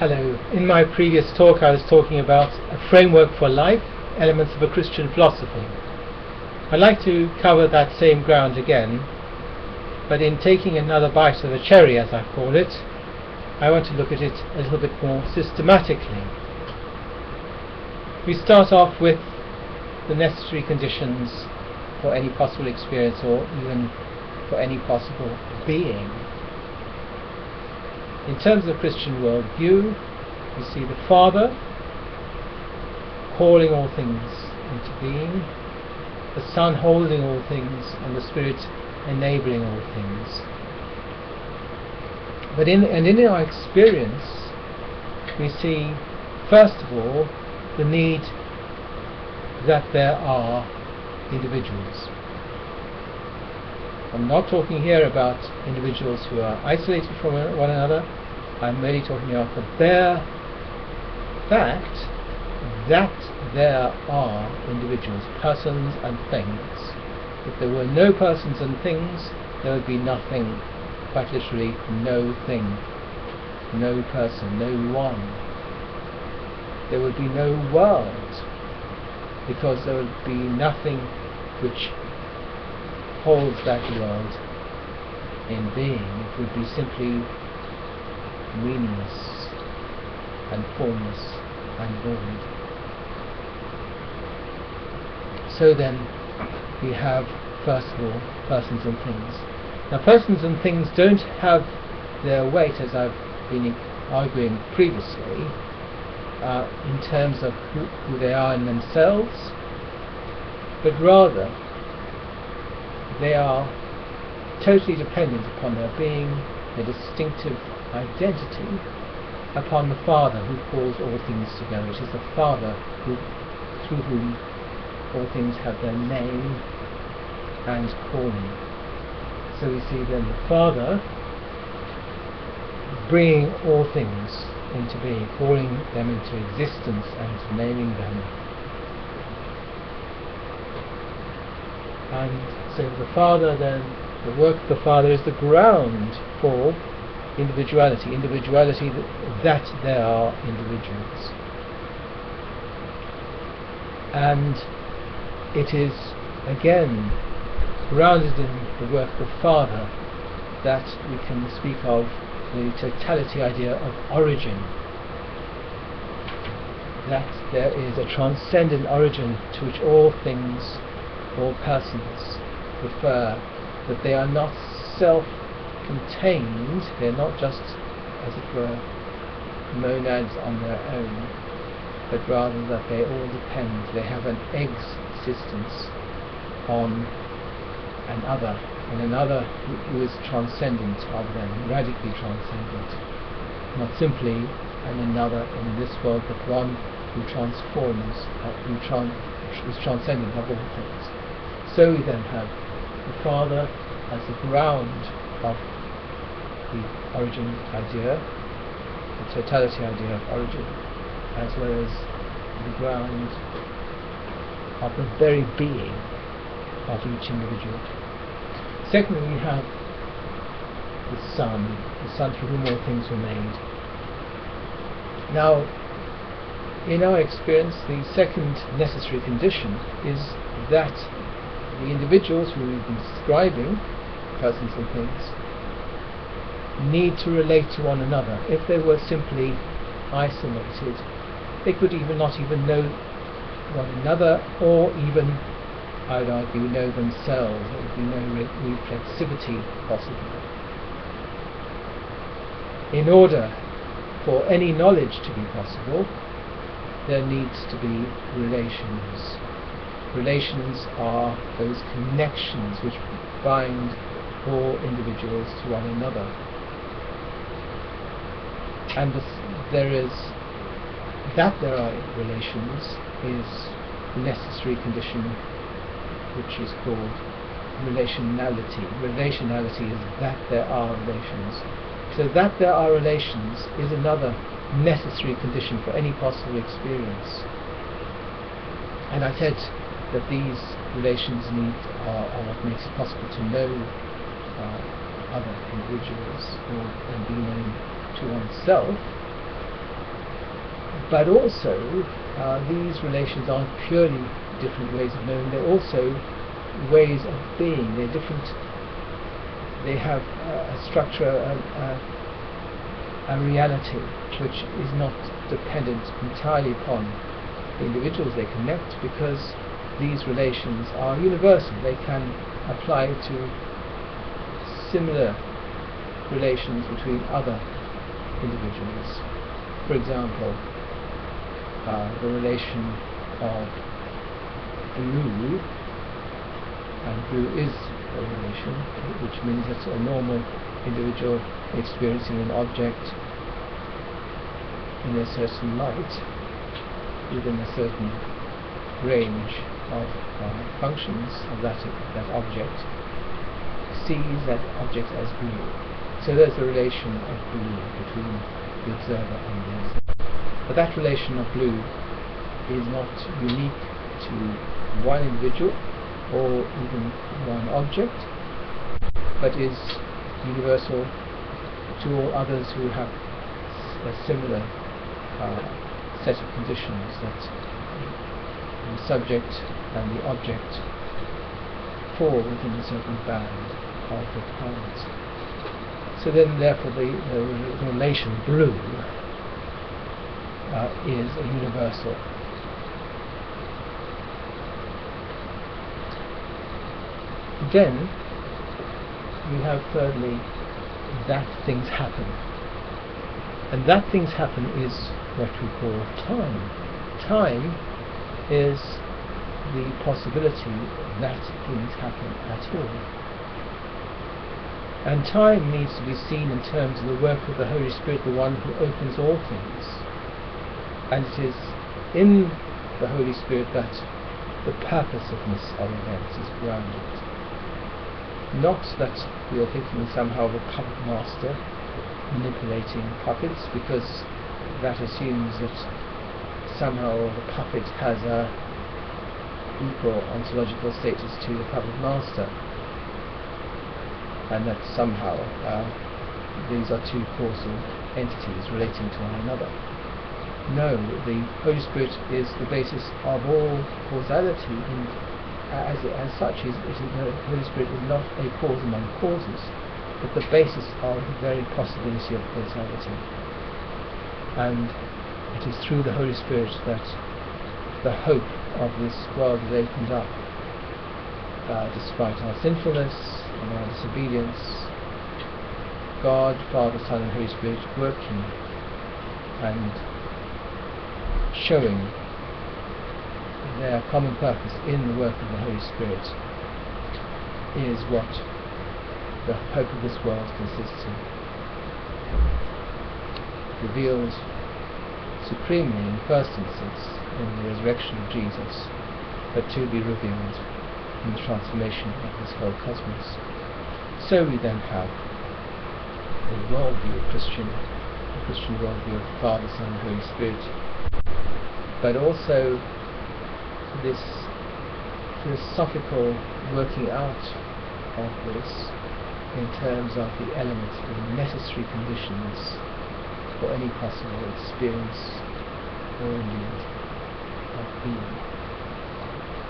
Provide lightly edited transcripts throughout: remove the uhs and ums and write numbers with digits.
Hello. In my previous talk I was talking about a framework for life, elements of a Christian philosophy. I'd like to cover that same ground again, but in taking another bite of the cherry, as I call it, I want to look at it a little bit more systematically. We start off with the necessary conditions for any possible experience, or even for any possible being. In terms of Christian worldview, we see the Father calling all things into being, the Son holding all things, and the Spirit enabling all things. But in our experience, we see, first of all, the need that there are individuals. I'm not talking here about individuals who are isolated from one another. I'm merely talking about the bare fact that there are individuals, persons and things. If there were no persons and things, there would be nothing, quite literally no thing, no person, no one. There would be no world, because there would be nothing which holds that world in being. It would be simply meaningless and formless and void. So then we have, first of all, persons and things. Now, persons and things don't have their weight, as I've been arguing previously, in terms of who they are in themselves, but rather they are totally dependent upon their being, their distinctive identity, upon the Father who calls all things together. It is the Father through whom all things have their name and calling. So we see then the Father bringing all things into being, calling them into existence and naming them. And so the Father then, the work of the Father is the ground for individuality that there are individuals. And it is again grounded in the work of the Father that we can speak of the totality idea of origin, that there is a transcendent origin to which all things, all persons refer, that they are not self-contained, they're not just, as it were, monads on their own, but rather that they all depend, they have an existence on another who is transcendent of them, radically transcendent, not simply an another in this world, but one who transforms, is transcendent of all things. So we then have the Father as the ground of the origin idea, the totality idea of origin, as well as the ground of the very being of each individual. Secondly, we have the Son through whom all things were made. Now, in our experience, the second necessary condition is that the individuals who we've been describing, persons and things, need to relate to one another. If they were simply isolated, they could not even know one another, or even, I would argue, know themselves. There would be no reflexivity possible. In order for any knowledge to be possible, there needs to be relations. Relations are those connections which bind all individuals to one another. And there are relations is a necessary condition, which is called relationality. Relationality is that there are relations. So that there are relations is another necessary condition for any possible experience. And I said that these relations are what makes it possible to know other individuals and be known to oneself. But also, these relations aren't purely different ways of knowing, they're also ways of being. They're different, they have a structure, a reality which is not dependent entirely upon the individuals they connect, because these relations are universal. They can apply to similar relations between other individuals. For example, the relation of blue, and blue is a relation, which means that a normal individual experiencing an object in a certain light within a certain range of functions of that object sees that object as blue. So there's a relation of blue between the observer and the observer. But that relation of blue is not unique to one individual or even one object, but is universal to all others who have a similar set of conditions, that the subject and the object fall within a certain band of requirements. So then, therefore, the relation blue is a universal. Then we have thirdly, that things happen. And that things happen is what we call time. Time is the possibility that things happen at all. And time needs to be seen in terms of the work of the Holy Spirit, the one who opens all things. And it is in the Holy Spirit that the purposiveness of events is grounded. Not that we are thinking somehow of a puppet master manipulating puppets, because that assumes that somehow the puppet has a equal ontological status to the puppet master, and that somehow these are two causal entities relating to one another. No, the Holy Spirit is the basis of all causality. As such, the Holy Spirit is not a cause among causes, but the basis of the very possibility of causality. And it is through the Holy Spirit that the hope of this world is opened up, despite our sinfulness and our disobedience. God, Father, Son and Holy Spirit working and showing their common purpose in the work of the Holy Spirit is what the hope of this world consists in. Revealed supremely in first instance in the resurrection of Jesus, but to be revealed in the transformation of this whole cosmos. So we then have the worldview of the Christian worldview of Father, Son and Holy Spirit, but also this philosophical working out of this in terms of the elements, the necessary conditions for any possible experience or indeed of being.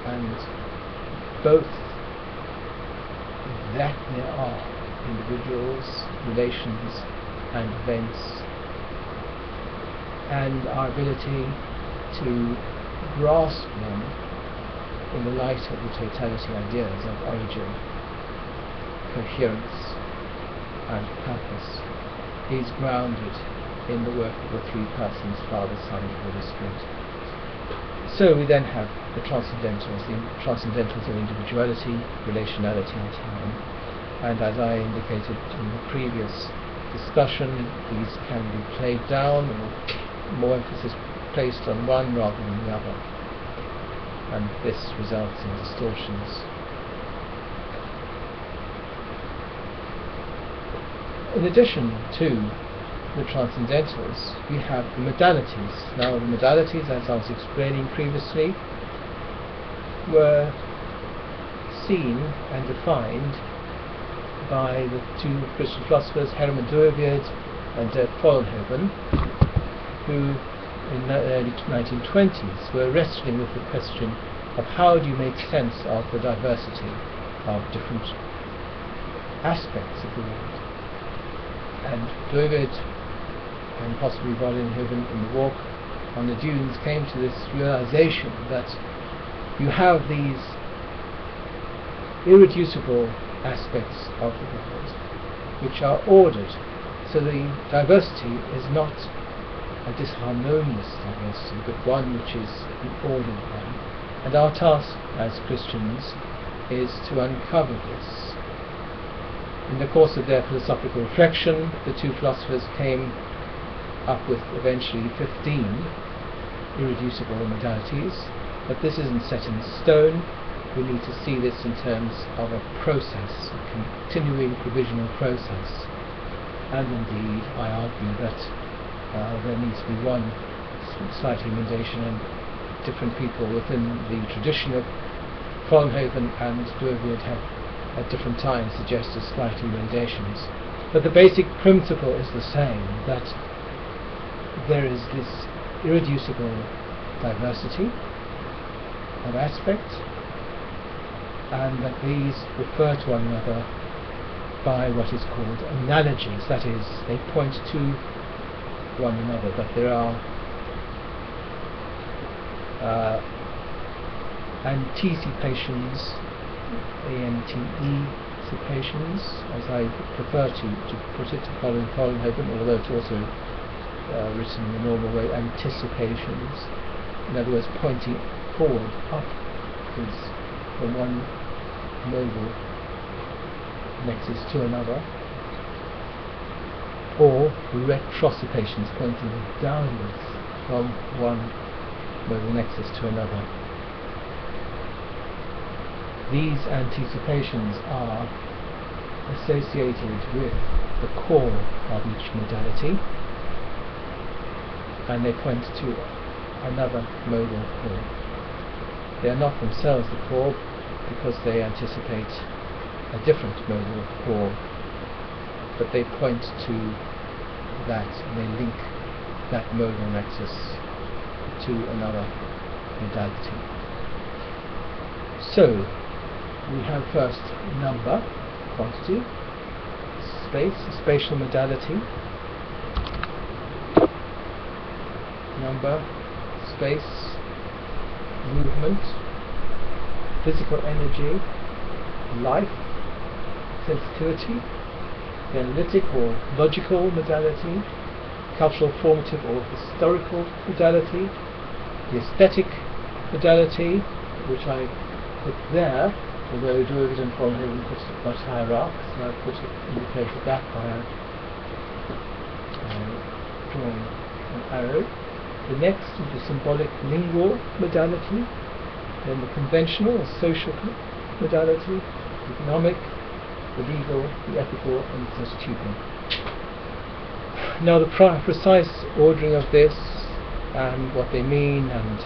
And both that there are individuals, relations and events, and our ability to grasp them in the light of the totality ideas of origin, coherence and purpose is grounded in the work of the three persons, Father, Son and Holy Spirit. So we then have the Transcendentals of individuality, relationality and time. And as I indicated in the previous discussion, these can be played down, or more emphasis placed on one rather than the other, and this results in distortions. In addition to the Transcendentals, we have the modalities. Now the modalities, as I was explaining previously, were seen and defined by the two Christian philosophers, Hermann Duerwirth and Dirk Vollenhoven, who in the early 1920s were wrestling with the question of how do you make sense of the diversity of different aspects of the world. And David, and possibly Vollenhoven in the Walk on the Dunes, came to this realization that you have these irreducible aspects of the world which are ordered, so the diversity is not a disharmonious diversity, but one which is an ordered one. And our task as Christians is to uncover this. In the course of their philosophical reflection, the two philosophers came up with eventually 15 irreducible modalities, but this isn't set in stone. We need to see this in terms of a process, a continuing provisional process. And indeed, I argue that there needs to be one slight emendation, and different people within the tradition of Vollenhoven and David have at different times suggested slight emendations. But the basic principle is the same, that there is this irreducible diversity of aspect, and that these refer to one another by what is called analogies, that is, they point to one another, that there are anticipations, anticipations, as I prefer to put it, to follow Vollenhoven, although it's also written in the normal way, anticipations, in other words, pointing forward, upwards, from one modal nexus to another, or retrocipations, pointing downwards from one modal nexus to another. These anticipations are associated with the core of each modality, and they point to another modal core. They are not themselves the core, because they anticipate a different modal core, but they point to that, and they link that modal nexus to another modality. So we have first number, quantity, space, spatial modality, number, space, movement, physical energy, life, sensitivity, the analytic or logical modality, cultural, formative or historical modality, the aesthetic modality, which I put there, although David and Vollenhoven put it much higher up, so I put it, indicated that by drawing an arrow. The next is the symbolic lingual modality, then the conventional or social modality, the economic, the legal, the ethical, and the stupid. Now the precise ordering of this and what they mean and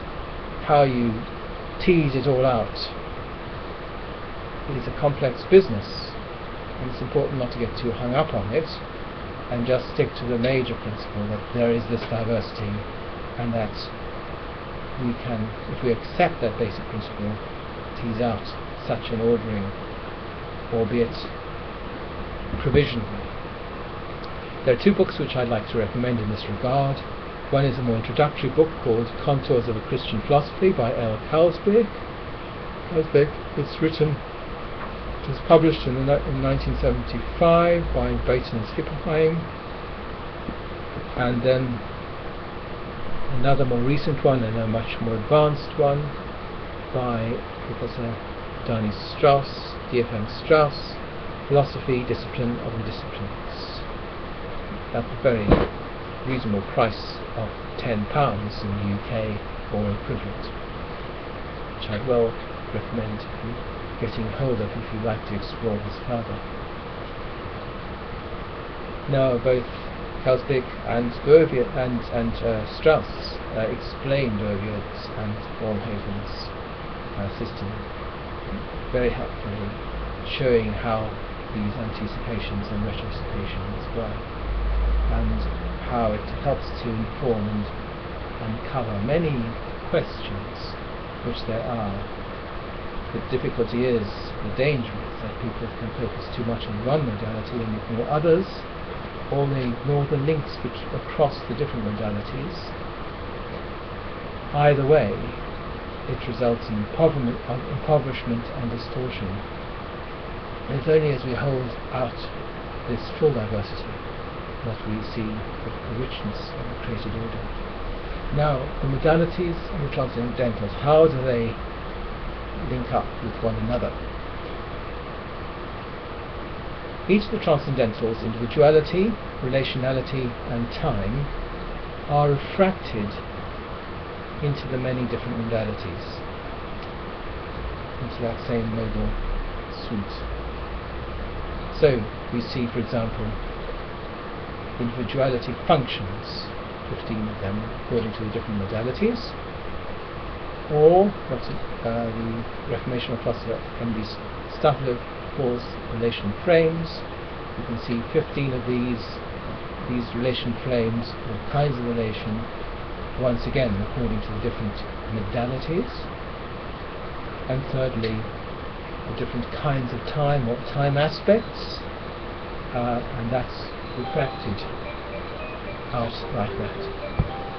how you tease it all out is a complex business, and it's important not to get too hung up on it and just stick to the major principle that there is this diversity, and that we can, if we accept that basic principle, tease out such an ordering, albeit provisionally. There are two books which I'd like to recommend in this regard. One is a more introductory book called Contours of a Christian Philosophy by L. Carlsberg. It's written, it was published in 1975 by Baton and Schipperheim, and then another more recent one and a much more advanced one by Professor Dani Strauss, D.F.M. Strauss, Philosophy, Discipline of the Disciplines, at the very reasonable price of £10 in the UK or equivalent, which I'd well recommend getting hold of if you'd like to explore this further. Now both Carlsberg and Strauss explain David's and Vollenhoven's system very helpfully, showing how these anticipations and retrocipations work, and how it helps to inform and uncover many questions which there are. The difficulty is, the danger is that people can focus too much on one modality and ignore others, or they ignore the links across the different modalities. Either way, it results in impoverishment and distortion. And it's only as we hold out this full diversity that we see the richness of the created order. Now, the modalities and the transcendentals, how do they link up with one another? Each of the transcendentals, individuality, relationality and time, are refracted into the many different modalities, into that same noble suite. So we see, for example, individuality functions, 15 of them according to the different modalities, or what the Reformational philosopher M.B. Stuffler calls relation frames. You can see 15 of these relation frames, all kinds of relation, once again according to the different modalities. And thirdly, the different kinds of time, or time aspects, and that's refracted out like that.